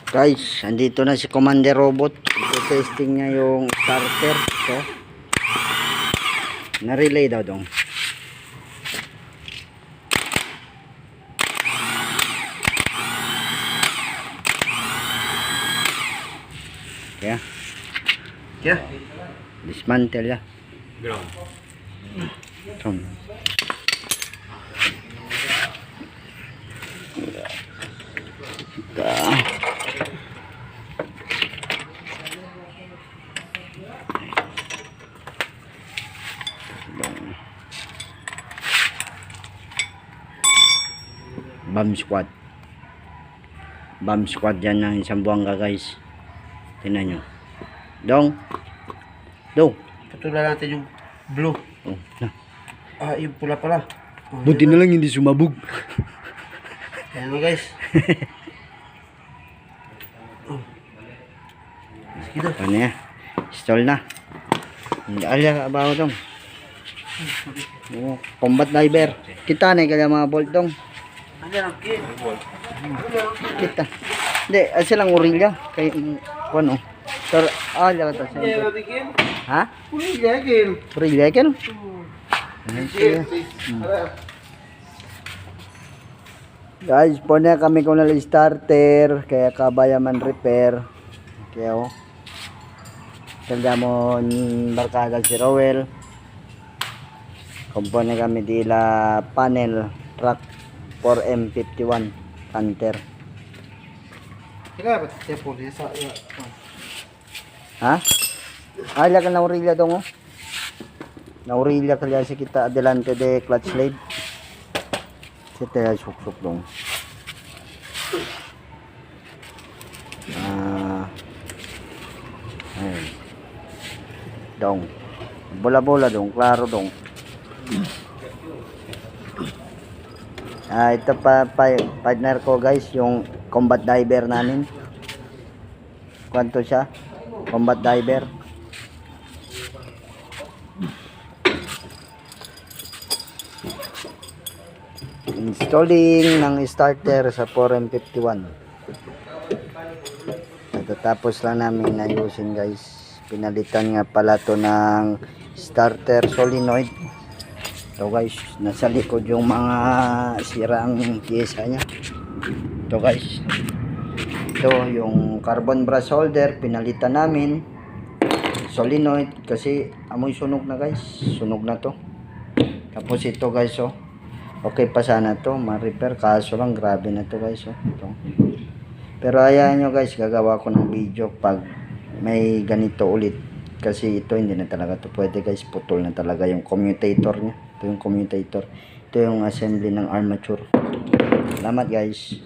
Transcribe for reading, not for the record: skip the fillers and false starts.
Guys, andito na si Commander Robot. Ito-testing niya yung starter. So, na-relay daw dong. Kaya? Kaya? Dismantle ya. Ground. From. Bomb squad yan ng isang buwangga, guys. Tingnan nyo. Dong Patulan natin yung blue. oh, na. Yung pula pala. Buti na lang hindi sumabog. Ayan mo, guys. Sige. Ano ya? Install na. Hindi alya abaw dong. Oh, combat diver. Kita na kaya mga bolt dong. Ayan ang kid. Kita. Hindi, silang urilya. Kay ano? Sir, alya ka ta. Ayan ang kid. Ha? Urilya, kid. Urilya ken? Guys, po na kami kung nala starter kaya kabayaman repair. Kaya oh. Tanda mo barkada si Rowell. Kumpone kami dila panel truck 4M51 Panther. Teka, ba't siya po sa... Ha? Ala ka na urilya dong oh. Na urilya kaya si kita adelante de clutch lead. Kita ay suksok dong. Ayun. Dong. Bola-bola dong, klaro dong. Ito pa partner ko, guys, yung combat diver namin. Kwanto siya? Combat diver. Installing ng starter sa 4M51. Tapos lang namin ayusin, guys. Pinalitan nga pala to ng starter solenoid. Ito, guys, nasa likod yung mga sirang pyesa nya. Ito, guys. Ito yung carbon brush holder, pinalitan namin. Solenoid kasi amoy sunog na, guys. Sunog na to. Tapos ito, guys, oh. Okay pa sana to, ma-repair, kaso lang grabe na to, guys, oh. Ito. Pero ayan nyo, guys, gagawa ko ng video pag may ganito ulit. Kasi ito hindi na talaga to pwede, guys. Putol na talaga yung commutator nya. Ito yung commutator. Ito yung assembly ng armature. Salamat, guys.